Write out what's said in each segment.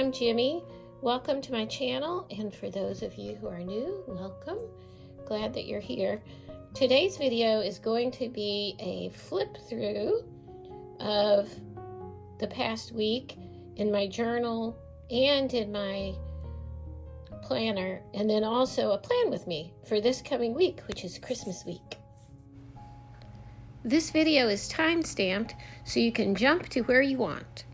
I'm Jimmy. Welcome to my channel, and for those of you who are new, welcome. Glad that you're here. Today's video is going to be a flip through of the past week in my journal and in my planner, and then also a plan with me for this coming week, which is Christmas week. This video is time-stamped so you can jump to where you want.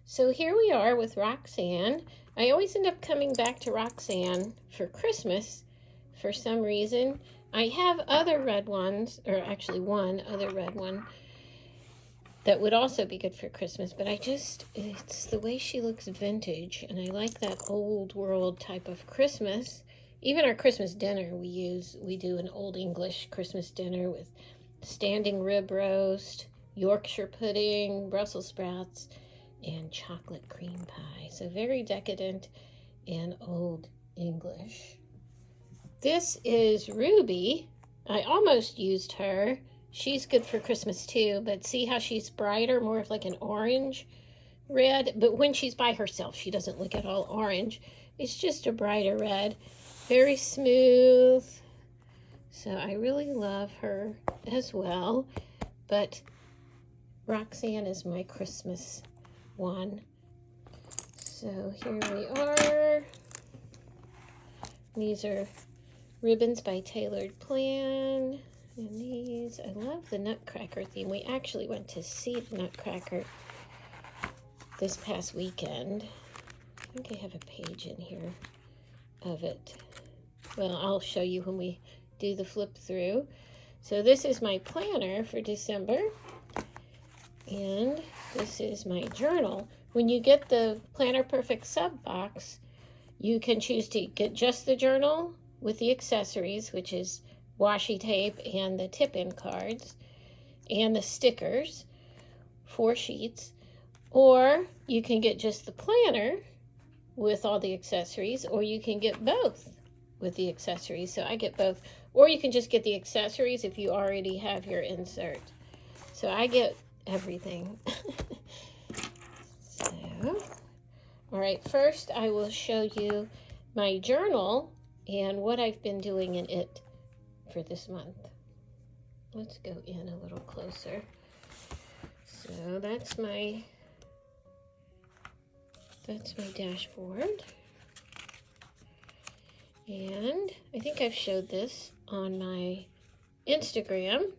So here we are with Roxanne. I always end up coming back to Roxanne for Christmas for some reason. I have other red ones, or actually one other red one, that would also be good for Christmas, but it's the way she looks vintage, and I like that old world type of Christmas. Even our Christmas dinner we do an old English Christmas dinner with standing rib roast, Yorkshire pudding, Brussels sprouts, and chocolate cream pie. So very decadent and old English. This is Ruby. I almost used her. She's good for Christmas too, but see how she's brighter, more of like an orange red. But when she's by herself, she doesn't look at all orange. It's just a brighter red. Very smooth. So I really love her as well. But Roxanne is my Christmas one. So here we are. These are ribbons by Tailored Plan. And these, I love the Nutcracker theme. We actually went to see the Nutcracker this past weekend. I think I have a page in here of it. Well, I'll show you when we do the flip through. So this is my planner for December. And this is my journal. When you get the Planner Perfect sub box, you can choose to get just the journal with the accessories, which is washi tape and the tip-in cards and the stickers, 4 sheets, or you can get just the planner with all the accessories, or you can get both with the accessories. So I get both, or you can just get the accessories if you already have your insert. So I get everything. So, all right, first I will show you my journal and what I've been doing in it for this month. Let's go in a little closer. So that's my dashboard. And I think I've showed this on my Instagram.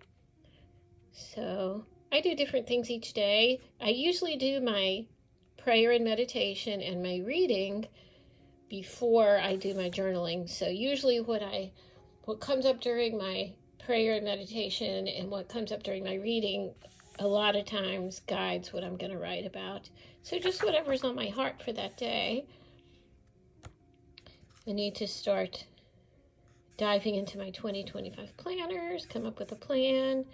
So I do different things each day. I usually do my prayer and meditation and my reading before I do my journaling. So usually what comes up during my prayer and meditation and what comes up during my reading a lot of times guides what I'm going to write about. So just whatever's on my heart for that day. I need to start diving into my 2025 planners, come up with a plan.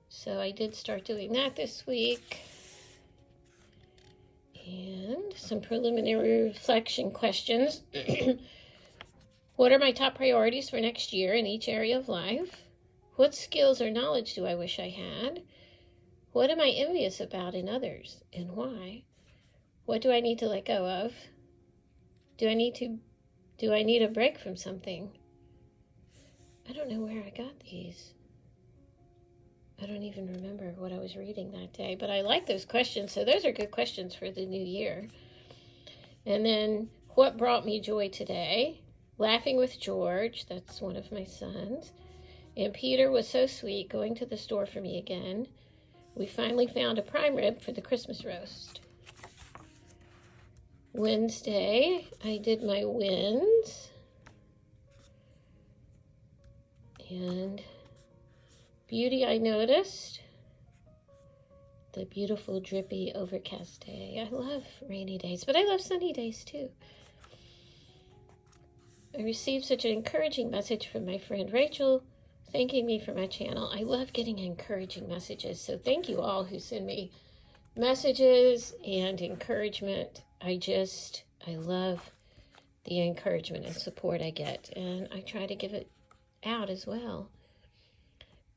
So I did start doing that this week. And some preliminary reflection questions. What are my top priorities for next year in each area of life? What skills or knowledge do I wish I had? What am I envious about in others and why? What do I need to let go of? Do I need a break from something? I don't know where I got these. I don't even remember what I was reading that day, but I like those questions. So those are good questions for the new year. And then what brought me joy today? Laughing with George, that's one of my sons. And Peter was so sweet going to the store for me again. We finally found a prime rib for the Christmas roast. Wednesday, I did my wins. And beauty I noticed. The beautiful, drippy, overcast day. I love rainy days, but I love sunny days too. I received such an encouraging message from my friend Rachel, thanking me for my channel. I love getting encouraging messages, so thank you all who send me messages and encouragement. I love the encouragement and support I get, and I try to give it out as well.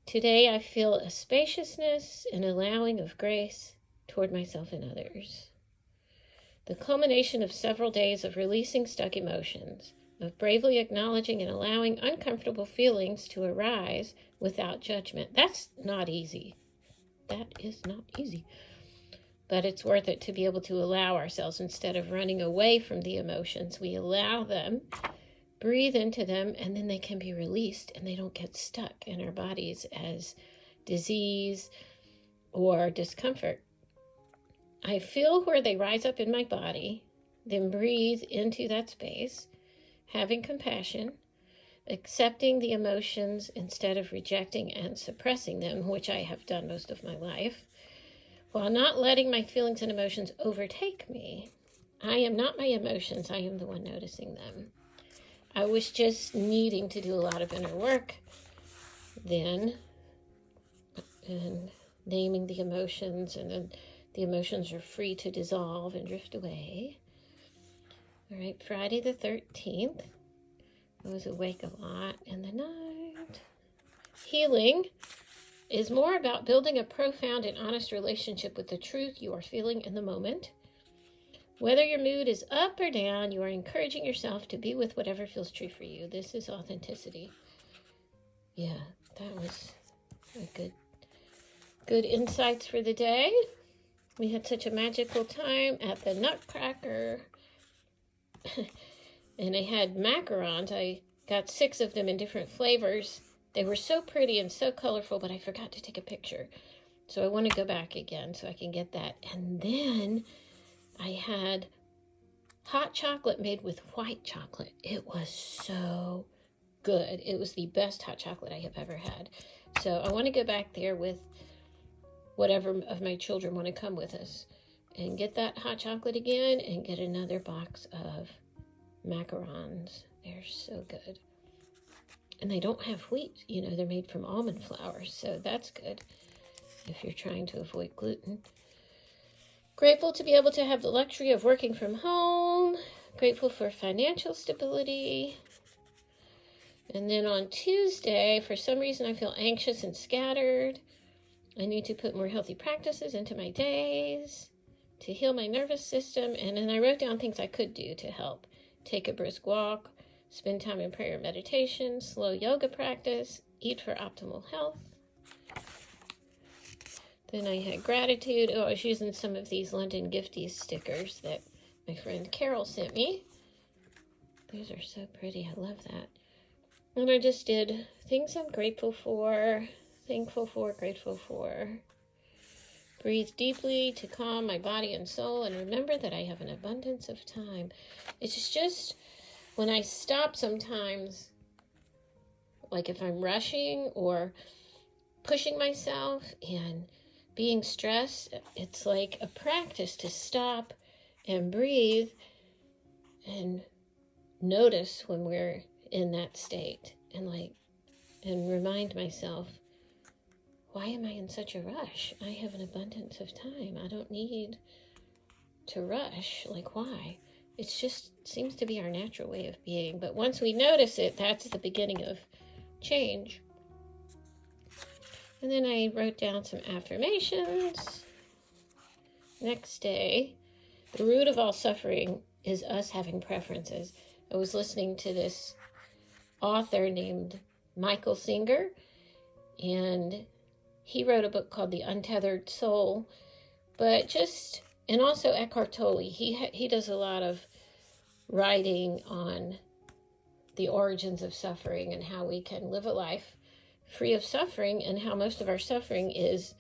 Today I feel a spaciousness and allowing of grace toward myself and others. The culmination of several days of releasing stuck emotions, of bravely acknowledging and allowing uncomfortable feelings to arise without judgment. That's not easy. That is not easy. But it's worth it to be able to allow ourselves, instead of running away from the emotions, we allow them, breathe into them, and then they can be released and they don't get stuck in our bodies as disease or discomfort. I feel where they rise up in my body, then breathe into that space, having compassion, accepting the emotions instead of rejecting and suppressing them, which I have done most of my life, while not letting my feelings and emotions overtake me. I am not my emotions, I am the one noticing them. I was just needing to do a lot of inner work then, and naming the emotions, and then the emotions are free to dissolve and drift away. All right, Friday the 13th, I was awake a lot in the night. Healing is more about building a profound and honest relationship with the truth you are feeling in the moment. Whether your mood is up or down, you are encouraging yourself to be with whatever feels true for you. This is authenticity. Yeah, that was a good insights for the day. We had such a magical time at the Nutcracker. And I had macarons. I got 6 of them in different flavors. They were so pretty and so colorful, but I forgot to take a picture. So I want to go back again so I can get that. And then I had hot chocolate made with white chocolate. It was so good. It was the best hot chocolate I have ever had. So I want to go back there with whatever of my children want to come with us and get that hot chocolate again and get another box of macarons. They're so good. And they don't have wheat. You know, they're made from almond flour, so that's good if you're trying to avoid gluten. Grateful to be able to have the luxury of working from home. Grateful for financial stability. And then on Tuesday, for some reason, I feel anxious and scattered. I need to put more healthy practices into my days to heal my nervous system. And then I wrote down things I could do to help. Take a brisk walk, spend time in prayer and meditation, slow yoga practice, eat for optimal health. Then I had gratitude. Oh, I was using some of these London Gifties stickers that my friend Carol sent me. These are so pretty. I love that. And I just did things I'm grateful for, thankful for, grateful for. Breathe deeply to calm my body and soul, and remember that I have an abundance of time. It's just when I stop sometimes, like if I'm rushing or pushing myself and being stressed, it's like a practice to stop and breathe and notice when we're in that state, and remind myself, why am I in such a rush? I have an abundance of time. I don't need to rush. Like, why? It just seems to be our natural way of being. But once we notice it, that's the beginning of change. And then I wrote down some affirmations. Next day, the root of all suffering is us having preferences. I was listening to this author named Michael Singer, and he wrote a book called The Untethered Soul, and also Eckhart Tolle. He does a lot of writing on the origins of suffering and how we can live a life free of suffering, and how most of our suffering is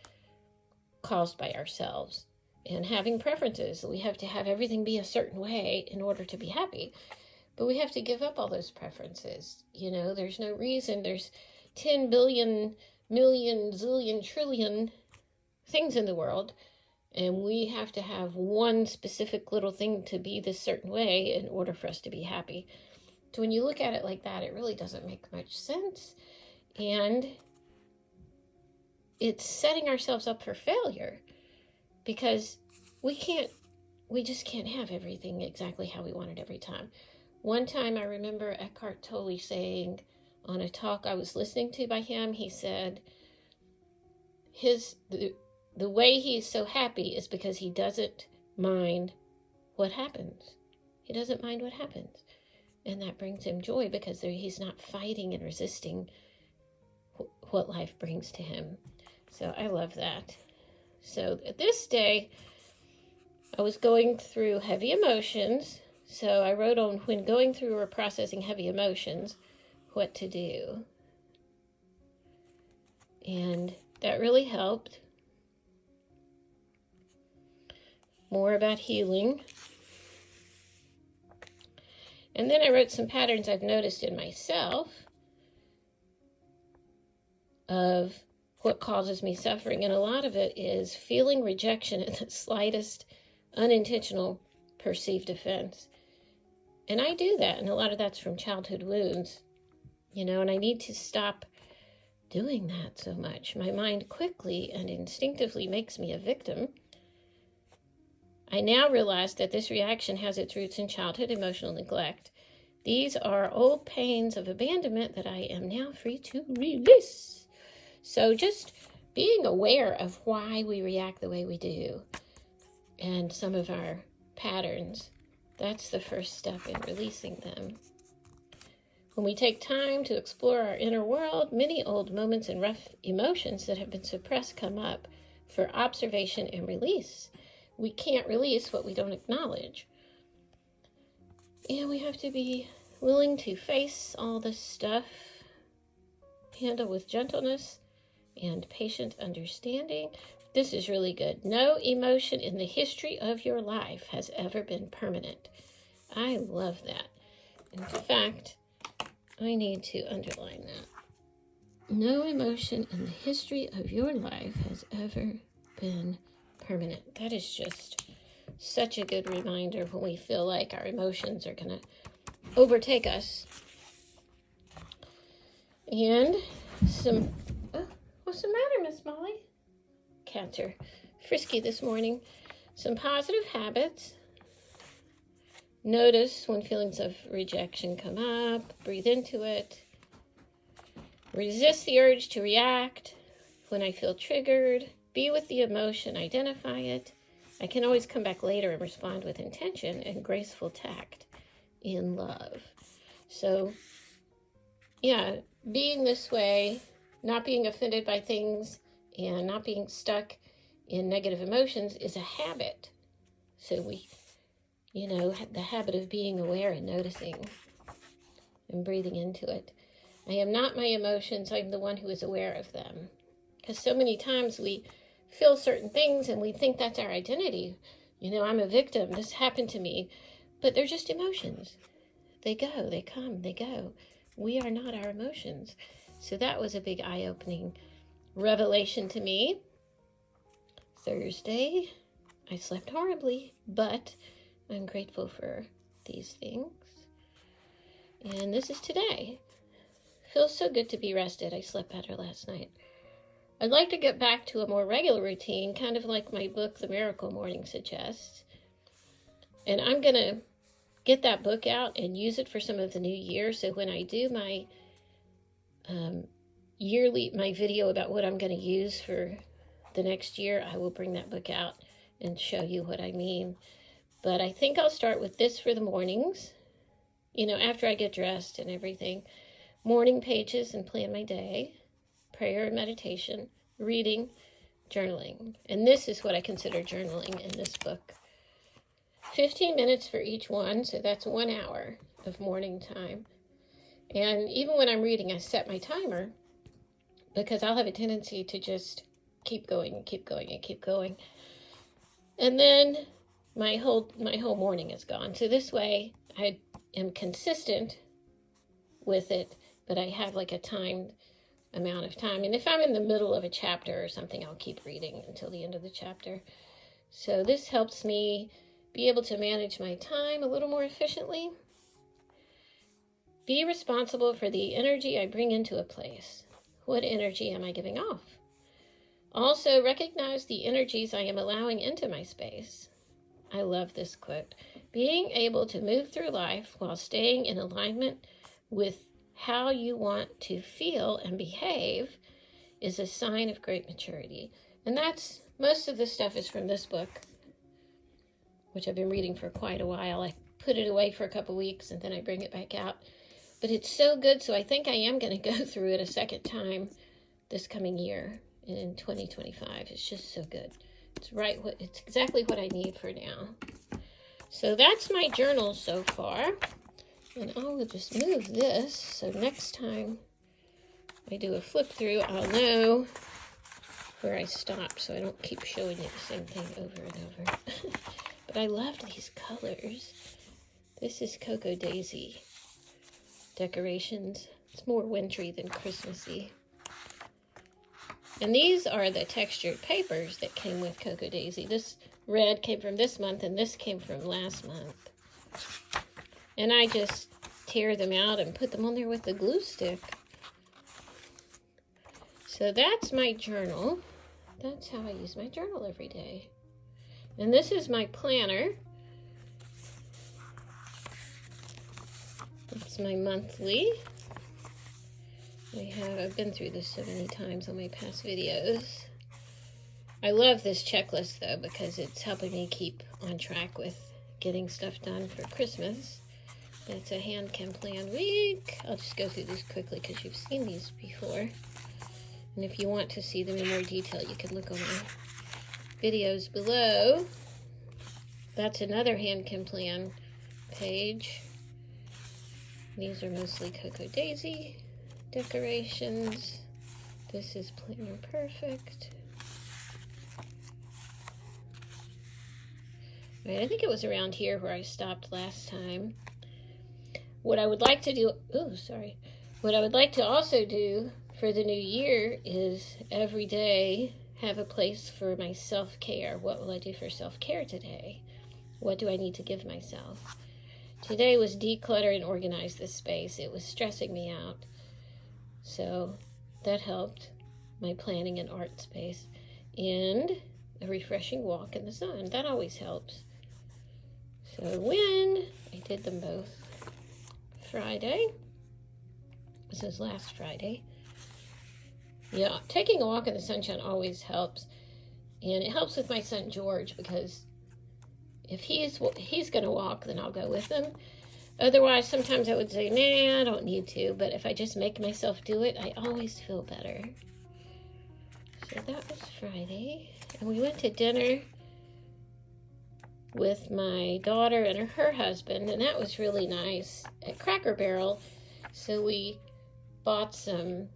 caused by ourselves. And having preferences, we have to have everything be a certain way in order to be happy. But we have to give up all those preferences. You know, there's no reason. There's 10 billion, million, zillion, trillion things in the world. And we have to have one specific little thing to be this certain way in order for us to be happy. So when you look at it like that, it really doesn't make much sense. And it's setting ourselves up for failure, because we just can't have everything exactly how we want it every time. One time I remember Eckhart Tolle saying on a talk I was listening to by him, he said the way he's so happy is because he doesn't mind what happens. He doesn't mind what happens. And that brings him joy because he's not fighting and resisting what life brings to him. So I love that. So this day, I was going through heavy emotions. So I wrote on when going through or processing heavy emotions, what to do. And that really helped. More about healing. And then I wrote some patterns I've noticed in myself of what causes me suffering. And a lot of it is feeling rejection at the slightest unintentional perceived offense. And I do that. And a lot of that's from childhood wounds, and I need to stop doing that so much. My mind quickly and instinctively makes me a victim. I now realize that this reaction has its roots in childhood emotional neglect. These are old pains of abandonment that I am now free to release. So just being aware of why we react the way we do and some of our patterns, that's the first step in releasing them. When we take time to explore our inner world, many old moments and rough emotions that have been suppressed come up for observation and release. We can't release what we don't acknowledge. And we have to be willing to face all this stuff, handle with gentleness and patient understanding. This is really good. No emotion in the history of your life has ever been permanent. I love that. In fact, I need to underline that. No emotion in the history of your life has ever been permanent. That is just such a good reminder when we feel like our emotions are going to overtake us. And what's the matter, Miss Molly? Cats are frisky this morning. Some positive habits. Notice when feelings of rejection come up. Breathe into it. Resist the urge to react when I feel triggered. Be with the emotion, identify it. I can always come back later and respond with intention and graceful tact in love. So, being this way, not being offended by things and not being stuck in negative emotions is a habit. So we, the habit of being aware and noticing and breathing into it. I am not my emotions. I'm the one who is aware of them. Because so many times we feel certain things and we think that's our identity. I'm a victim. This happened to me. But they're just emotions. They go, they come, they go. We are not our emotions. So that was a big eye-opening revelation to me. Thursday, I slept horribly, but I'm grateful for these things. And this is today. Feels so good to be rested. I slept better last night. I'd like to get back to a more regular routine, kind of like my book, The Miracle Morning, suggests. And I'm going to get that book out and use it for some of the new year. So when I do my my video about what I'm going to use for the next year, I will bring that book out and show you what I mean. But I think I'll start with this for the mornings, after I get dressed and everything. Morning pages and plan my day. Prayer and meditation, reading, journaling. And this is what I consider journaling in this book. 15 minutes for each one, so that's 1 hour of morning time. And even when I'm reading, I set my timer because I'll have a tendency to just keep going and keep going and keep going. And then my whole morning is gone. So this way I am consistent with it, but I have like a timed amount of time. And if I'm in the middle of a chapter or something, I'll keep reading until the end of the chapter. So this helps me be able to manage my time a little more efficiently. Be responsible for the energy I bring into a place. What energy am I giving off? Also, recognize the energies I am allowing into my space. I love this quote. Being able to move through life while staying in alignment with how you want to feel and behave is a sign of great maturity. And that's, most of the stuff is from this book, which I've been reading for quite a while. I put it away for a couple weeks and then I bring it back out. But it's so good, so I think I am going to go through it a second time this coming year in 2025. It's just so good. It's exactly what I need for now. So that's my journal so far. And I will just move this so next time I do a flip through, I'll know where I stop so I don't keep showing you the same thing over and over. But I loved these colors. This is Cocoa Daisy decorations. It's more wintry than Christmassy. And these are the textured papers that came with Cocoa Daisy. This red came from this month, and this came from last month. And I just tear them out and put them on there with the glue stick. So that's my journal. That's how I use my journal every day. And this is my planner. It's my monthly. I've been through this so many times on my past videos. I love this checklist though because it's helping me keep on track with getting stuff done for Christmas. It's a hand chem plan week. I'll just go through these quickly because you've seen these before. And if you want to see them in more detail, you can look on my videos below. That's another hand chem plan page. These are mostly Cocoa Daisy decorations. This is Planner Perfect. All right, I think it was around here where I stopped last time. What I would like to do, what I would like to also do for the new year is every day have a place for my self-care. What will I do for self-care today? What do I need to give myself? Today was declutter and organize this space. It was stressing me out. So that helped my planning and art space. And a refreshing walk in the sun. That always helps. So when I did them both Friday, this was last Friday. Yeah, taking a walk in the sunshine always helps. And it helps with my son George because if he's going to walk, then I'll go with him. Otherwise, sometimes I would say, nah, I don't need to. But if I just make myself do it, I always feel better. So that was Friday. And we went to dinner with my daughter and her husband. And that was really nice at Cracker Barrel. So we bought some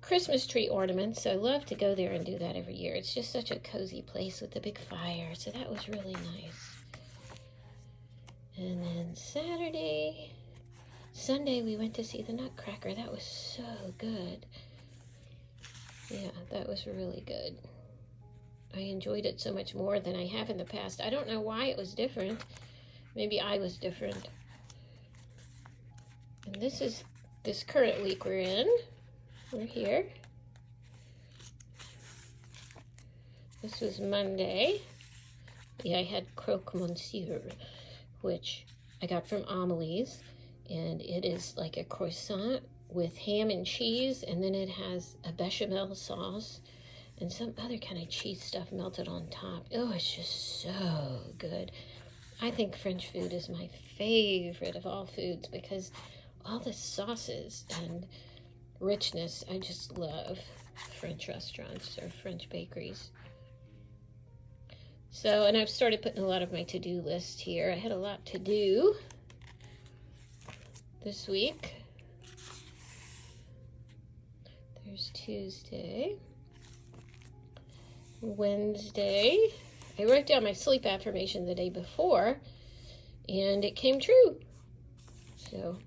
Christmas tree ornaments. So I love to go there and do that every year. It's just such a cozy place with a big fire. So that was really nice. And then Sunday we went to see the Nutcracker. That was so good. Yeah, that was really good. I enjoyed it so much more than I have in the past. I don't know why it was different. Maybe I was different. And this is this current week we're in. We're here. This was Monday. Yeah, I had croque monsieur, which I got from Amelie's, and it is like a croissant with ham and cheese, and then it has a bechamel sauce and some other kind of cheese stuff melted on top. Oh, it's just so good. I think French food is my favorite of all foods because all the sauces and richness, I just love French restaurants or French bakeries. So, and I've started putting a lot of my to-do list here. I had a lot to do this week. There's Tuesday. Wednesday. I wrote down my sleep affirmation the day before, and it came true. So,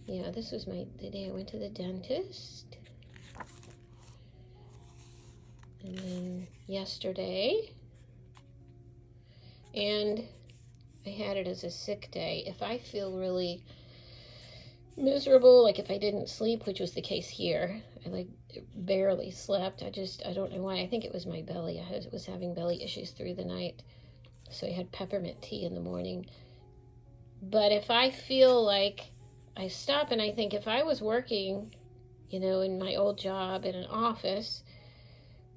yeah, this was the day I went to the dentist. And then yesterday, and I had it as a sick day. If I feel really miserable, like if I didn't sleep, which was the case here, I barely slept. I don't know why. I think it was my belly. I was having belly issues through the night. So I had peppermint tea in the morning. But if I feel like I stop and I think if I was working, in my old job in an office,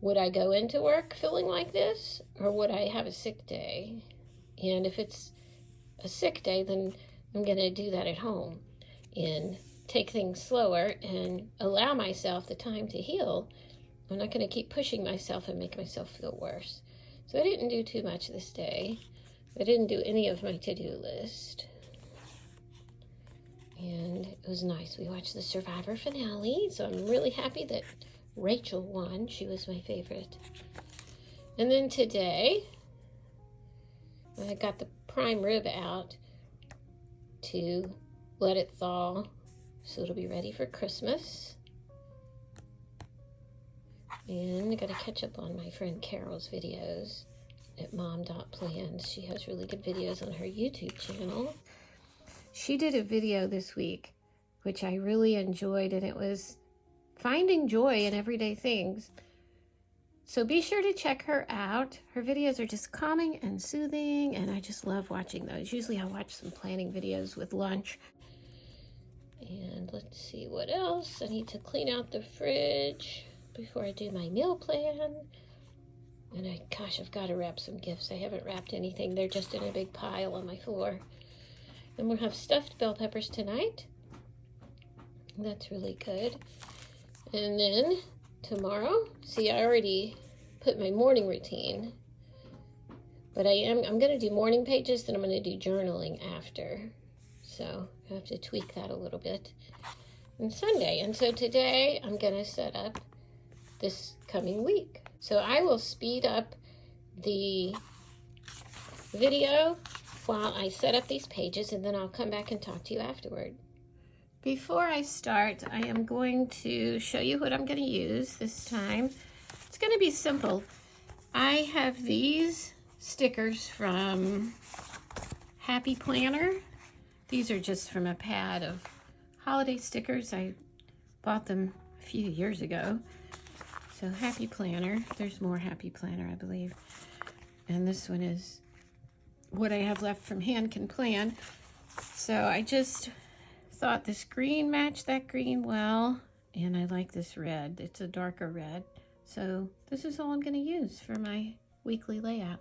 would I go into work feeling like this, or would I have a sick day? And if it's a sick day, then I'm going to do that at home and take things slower and allow myself the time to heal. I'm not going to keep pushing myself and make myself feel worse. So I didn't do too much this day. I didn't do any of my to-do list. And it was nice. We watched the Survivor finale, so I'm really happy that Rachel won. She was my favorite. And then today, I got the prime rib out to let it thaw so it'll be ready for Christmas. And I got to catch up on my friend Carol's videos at mom.plans. She has really good videos on her YouTube channel. She did a video this week, which I really enjoyed, and it was finding joy in everyday things. So be sure to check her out. Her videos are just calming and soothing, and I just love watching those. Usually I'll watch some planning videos with lunch. And let's see what else. I need to clean out the fridge before I do my meal plan. And I've got to wrap some gifts. I haven't wrapped anything. They're just in a big pile on my floor. And we'll have stuffed bell peppers tonight. That's really good. And then tomorrow, see, I already put my morning routine. But I'm going to do morning pages, then I'm going to do journaling after. So I have to tweak that a little bit. And Sunday. And so today I'm going to set up this coming week. So I will speed up the video while I set up these pages, and then I'll come back and talk to you afterward. Before I start, I am going to show you what I'm going to use this time. It's going to be simple. I have these stickers from Happy Planner. These are just from a pad of holiday stickers. I bought them a few years ago. So Happy Planner. There's more Happy Planner, I believe. And this one is what I have left from Hand Can Plan. So I just thought this green matched that green well, and I like this red. It's a darker red. So this is all I'm going to use for my weekly layout.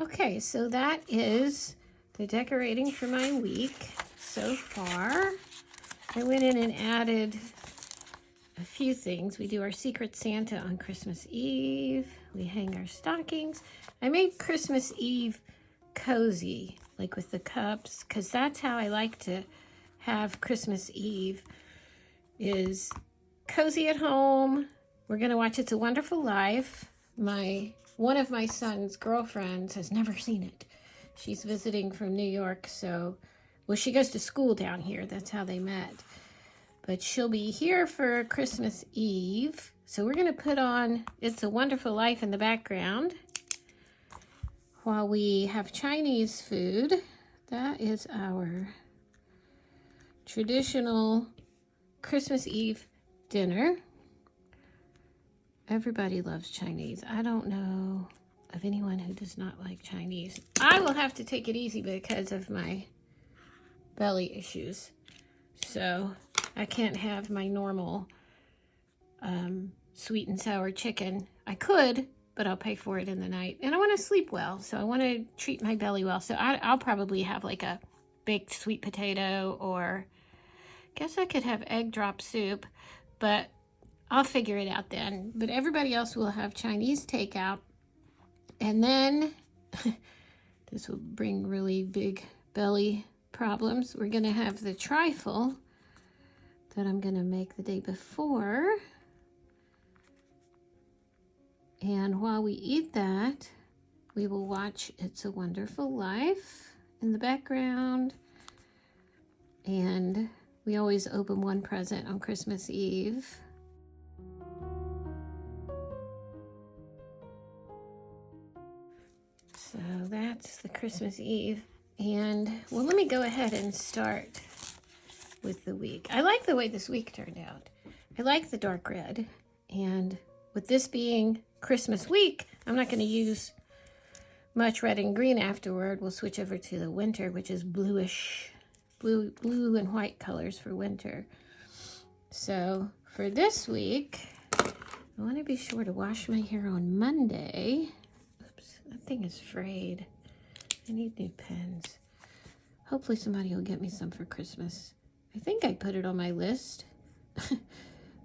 Okay, so that is the decorating for my week so far. I went in and added a few things. We do our Secret Santa on Christmas Eve. We hang our stockings. I made Christmas Eve cozy, like with the cups, because that's how I like to have Christmas Eve, is cozy at home. We're going to watch It's a Wonderful Life. One of my son's girlfriends has never seen it. She's visiting from New York, so, well, she goes to school down here. That's how they met. But she'll be here for Christmas Eve. So we're going to put on It's a Wonderful Life in the background while we have Chinese food. That is our traditional Christmas Eve dinner. Everybody loves Chinese. I don't know of anyone who does not like Chinese. I will have to take it easy because of my belly issues. So I can't have my normal sweet and sour chicken. I could, but I'll pay for it in the night. And I want to sleep well, so I want to treat my belly well. So I'll probably have like a baked sweet potato, or guess I could have egg drop soup, but I'll figure it out then. But everybody else will have Chinese takeout. And then, this will bring really big belly problems. We're going to have the trifle that I'm going to make the day before. And while we eat that, we will watch It's a Wonderful Life in the background. And we always open one present on Christmas Eve. So that's the Christmas Eve. And, well, let me go ahead and start with the week. I like the way this week turned out. I like the dark red. And with this being Christmas week, I'm not going to use much red and green afterward. We'll switch over to the winter, which is bluish, blue and white colors for winter. So for this week, I want to be sure to wash my hair on Monday. Oops, that thing is frayed. I need new pens. Hopefully somebody will get me some for Christmas. I think I put it on my list.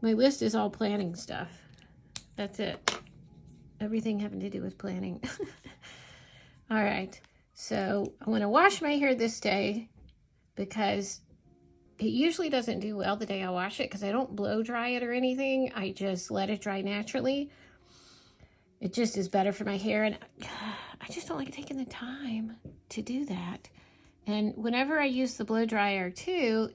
My list is all planning stuff. That's it. Everything having to do with planning. All right. So I want to wash my hair this day because it usually doesn't do well the day I wash it because I don't blow dry it or anything. I just let it dry naturally. It just is better for my hair, and I just don't like taking the time to do that. And whenever I use the blow dryer too,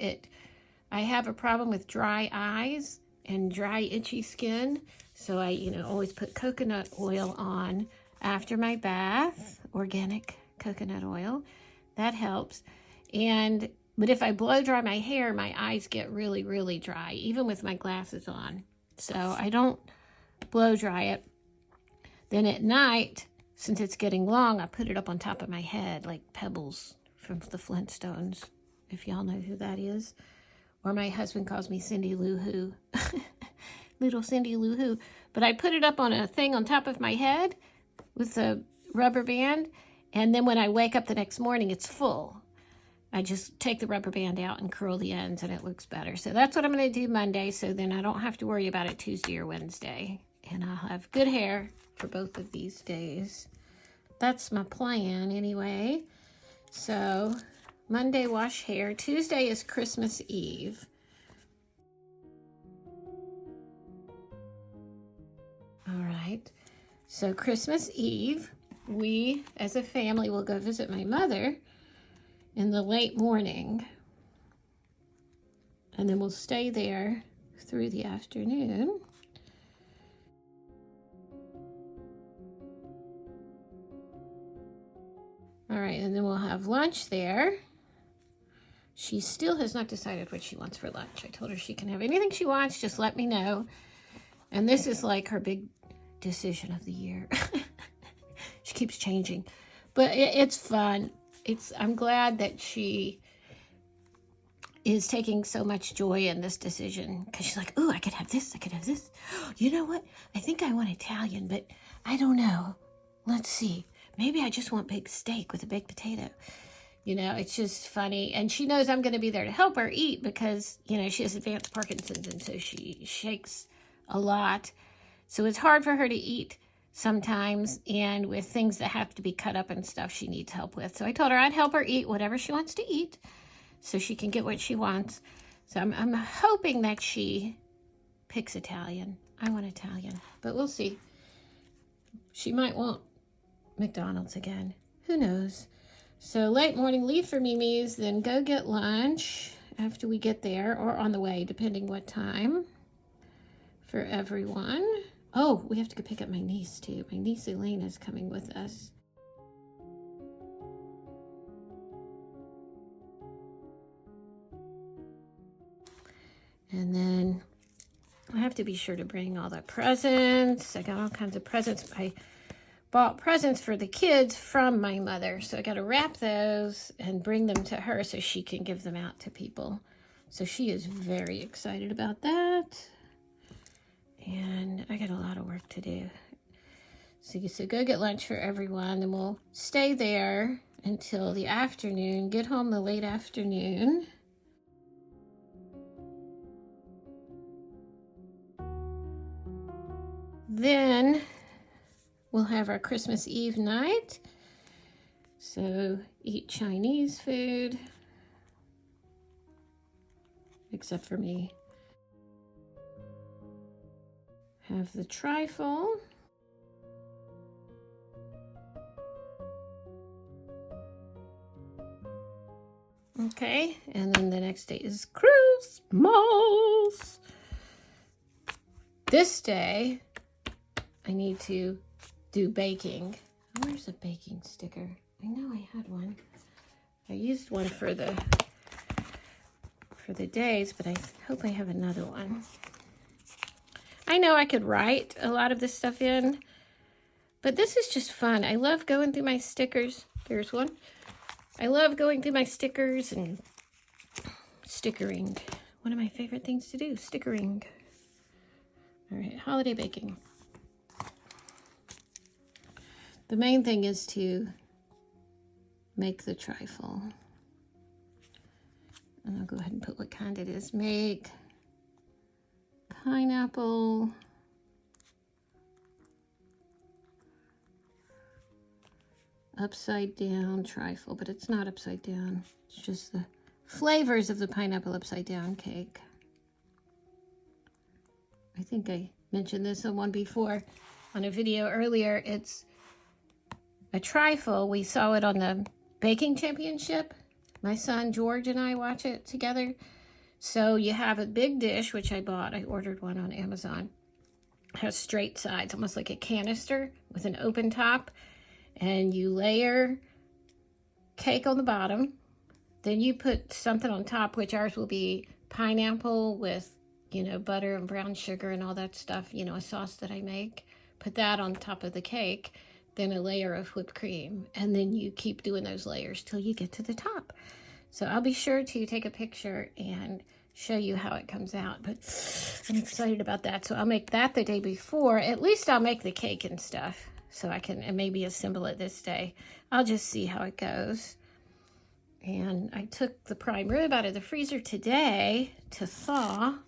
I have a problem with dry eyes and dry itchy skin. So I, always put coconut oil on after my bath, organic coconut oil. That helps. But if I blow dry my hair, my eyes get really, really dry, even with my glasses on. So I don't blow dry it. Then at night, since it's getting long, I put it up on top of my head like Pebbles from the Flintstones, if y'all know who that is. Or my husband calls me Cindy Lou Who. Little Cindy Lou Who. But I put it up on a thing on top of my head with a rubber band. And then when I wake up the next morning, it's full. I just take the rubber band out and curl the ends and it looks better. So that's what I'm going to do Monday. So then I don't have to worry about it Tuesday or Wednesday. And I'll have good hair for both of these days. That's my plan anyway. So Monday, wash hair. Tuesday is Christmas Eve. All right. So Christmas Eve, we as a family will go visit my mother in the late morning. And then we'll stay there through the afternoon. All right, and then we'll have lunch there. She still has not decided what she wants for lunch. I told her she can have anything she wants, just let me know. And this is like her big decision of the year. She keeps changing. But it's fun. I'm glad that she is taking so much joy in this decision. Because she's like, ooh, I could have this, I could have this. You know what? I think I want Italian, but I don't know. Let's see. maybe I just want big steak with a baked potato. You know, it's just funny. And she knows I'm going to be there to help her eat because, you know, she has advanced Parkinson's, and so she shakes a lot. So it's hard for her to eat sometimes, and with things that have to be cut up and stuff she needs help with. So I told her I'd help her eat whatever she wants to eat so she can get what she wants. So I'm hoping that she picks Italian. I want Italian, but we'll see. She might want McDonald's again. Who knows? So late morning leave for Mimi's, then go get lunch after we get there, or on the way, depending what time, for everyone. Oh, we have to go pick up my niece too. My niece Elaine is coming with us. And then I have to be sure to bring all the presents. I got all kinds of presents. I bought presents for the kids from my mother. So I got to wrap those and bring them to her so she can give them out to people. So she is very excited about that. And I got a lot of work to do. So go get lunch for everyone, and we'll stay there until the afternoon, get home the late afternoon. Then we'll have our Christmas Eve night. So eat Chinese food, except for me. Have the trifle. Okay, and then the next day is Christmas. This day, I need to do baking. Where's a baking sticker? I know I had one. I used one for the days, but I hope I have another one. I know I could write a lot of this stuff in, but this is just fun. I love going through my stickers. There's one. I love going through my stickers and stickering. One of my favorite things to do, stickering. All right, holiday baking. The main thing is to make the trifle. And I'll go ahead and put what kind it is. Make pineapple, upside down trifle, but it's not upside down. It's just the flavors of the pineapple upside down cake. I think I mentioned this on one before on a video earlier. It's a trifle. We saw it on the baking championship. My son George and I watch it together. So you have a big dish, which I bought. I ordered one on Amazon. It has straight sides, almost like a canister with an open top. And you layer cake on the bottom. Then you put something on top, which ours will be pineapple with, you know, butter and brown sugar and all that stuff. You know, a sauce that I make. Put that on top of the cake. Then a layer of whipped cream. And then you keep doing those layers till you get to the top. So I'll be sure to take a picture and show you how it comes out. But I'm excited about that. So I'll make that the day before. At least I'll make the cake and stuff. So I can maybe assemble it this day. I'll just see how it goes. And I took the prime rib out of the freezer today to thaw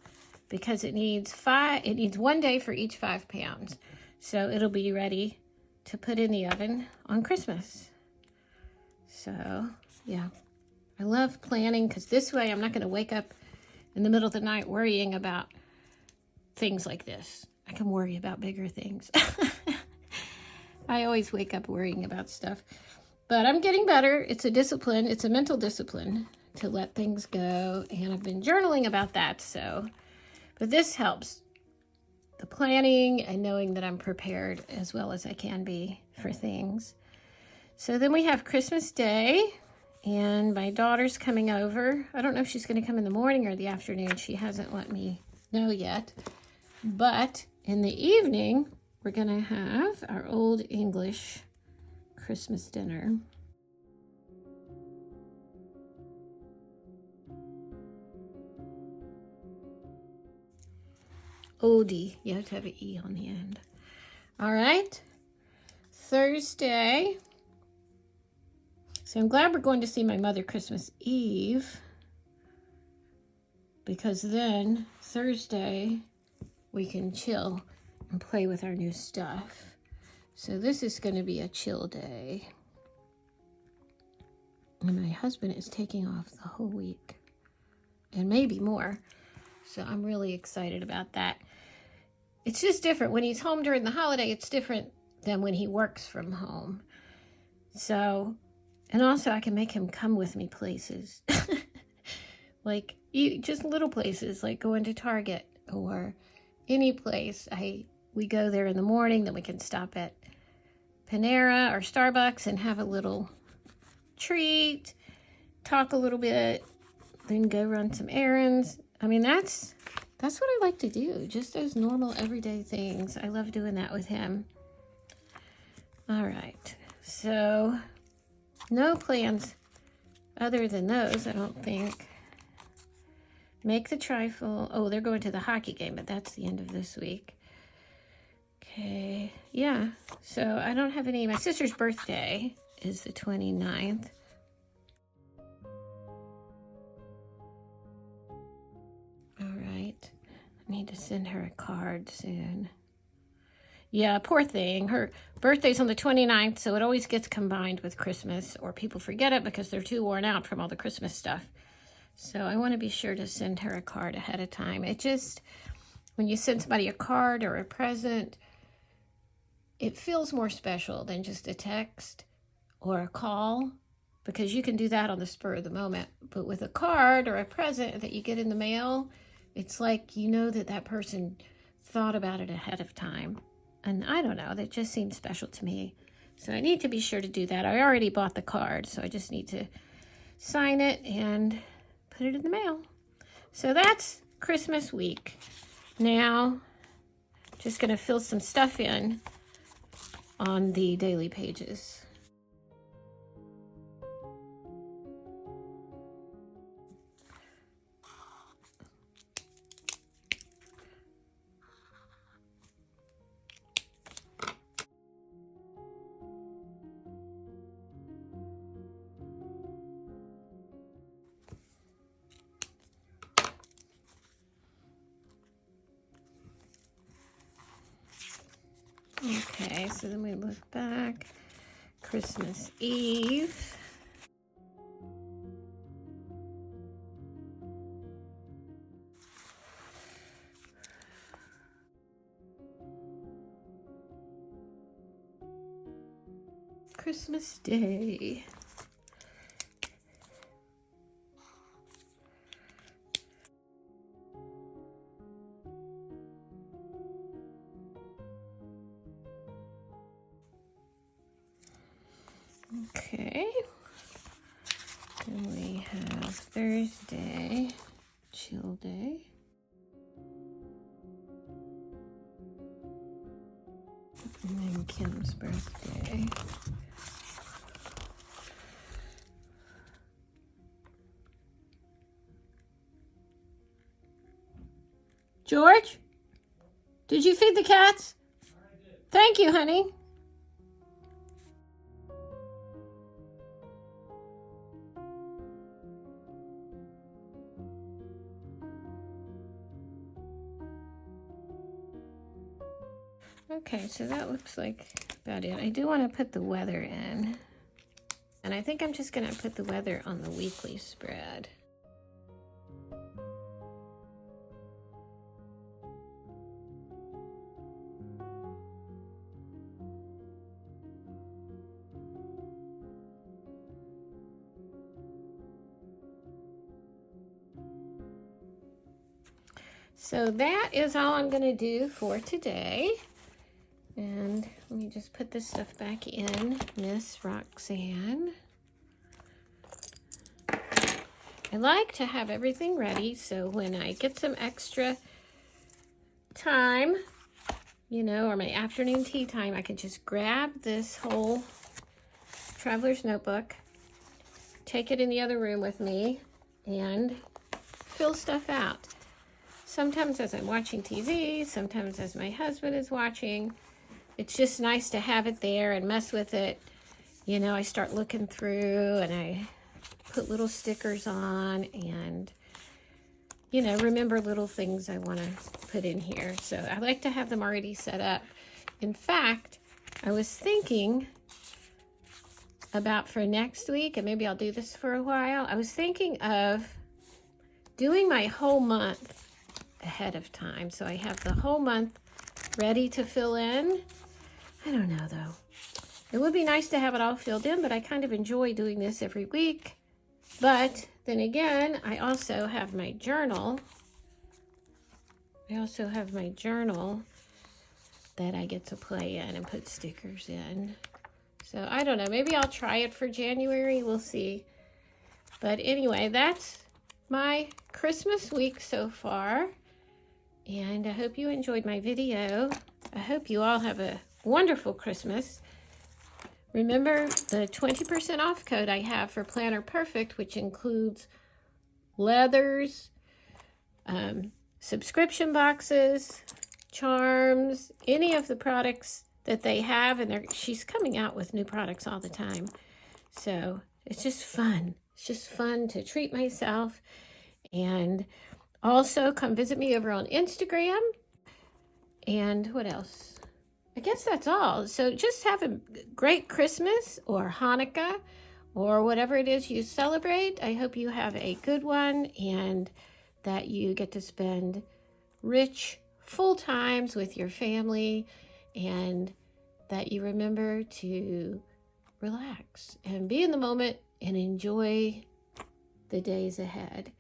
because it needs 1 day for each 5 pounds. So it'll be ready to put in the oven on Christmas. So, yeah. I love planning because this way I'm not going to wake up in the middle of the night worrying about things like this. I can worry about bigger things. I always wake up worrying about stuff. But I'm getting better. It's a discipline. It's a mental discipline to let things go. And I've been journaling about that. But this helps. The planning and knowing that I'm prepared as well as I can be for things. So then we have Christmas Day. And my daughter's coming over. I don't know if she's going to come in the morning or the afternoon. She hasn't let me know yet. But in the evening, we're going to have our Old English Christmas dinner. Oldie. You have to have an E on the end. All right. Thursday, So I'm glad we're going to see my mother Christmas Eve, because then Thursday we can chill and play with our new stuff. So this is going to be a chill day. And my husband is taking off the whole week, and maybe more. So I'm really excited about that. It's just different. When he's home during the holiday, it's different than when he works from home. So, and also I can make him come with me places. Like just little places, like going to Target or any place. We go there in the morning, then we can stop at Panera or Starbucks and have a little treat, talk a little bit, then go run some errands. I mean, that's what I like to do, just those normal everyday things. I love doing that with him. All right, so no plans other than those, I don't think. Make the trifle. Oh, they're going to the hockey game, but that's the end of this week. Okay, yeah, so I don't have any. My sister's birthday is the 29th. All right, I need to send her a card soon. Yeah, poor thing. Her birthday's on the 29th, so it always gets combined with Christmas, or people forget it because they're too worn out from all the Christmas stuff. So I want to be sure to send her a card ahead of time. It just, when you send somebody a card or a present, it feels more special than just a text or a call, because you can do that on the spur of the moment. But with a card or a present that you get in the mail, it's like you know that that person thought about it ahead of time. And I don't know, that just seems special to me. So I need to be sure to do that. I already bought the card, so I just need to sign it and put it in the mail. So that's Christmas week. Now, just gonna fill some stuff in on the daily pages. Okay, so then we look back. Christmas Eve. Christmas Day. Okay, and we have Thursday, chill day. And then Kim's birthday. George, did you feed the cats? I did. Thank you, honey. Okay, so that looks like about it. I do want to put the weather in. And I think I'm just going to put the weather on the weekly spread. So that is all I'm going to do for today. And let me just put this stuff back in Miss Roxanne. I like to have everything ready so when I get some extra time, you know, or my afternoon tea time, I can just grab this whole traveler's notebook, take it in the other room with me, and fill stuff out. Sometimes as I'm watching TV, sometimes as my husband is watching. It's just nice to have it there and mess with it you know, I start looking through and I put little stickers on and, you know, remember little things I want to put in here. So I like to have them already set up. In fact, I was thinking about for next week, and maybe I'll do this for a while, I was thinking of doing my whole month ahead of time. So I have the whole month ready to fill in. I don't know though. It would be nice to have it all filled in, but I kind of enjoy doing this every week. But then again, I also have my journal. That I get to play in and put stickers in. So I don't know, maybe I'll try it for January, we'll see. But anyway, that's my Christmas week so far. And I hope you enjoyed my video. I hope you all have a wonderful Christmas. Remember the 20% off code I have for Planner Perfect, which includes leathers, subscription boxes, charms, any of the products that they have. And she's coming out with new products all the time. So it's just fun. It's just fun to treat myself. And also come visit me over on Instagram. And what else? I guess that's all. So just have a great Christmas or Hanukkah or whatever it is you celebrate. I hope you have a good one and that you get to spend rich, full times with your family and that you remember to relax and be in the moment and enjoy the days ahead.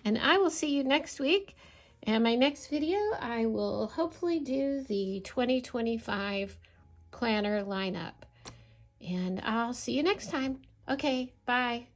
And I will see you next week. And my next video, I will hopefully do the 2025 planner lineup. And I'll see you next time. Okay, bye.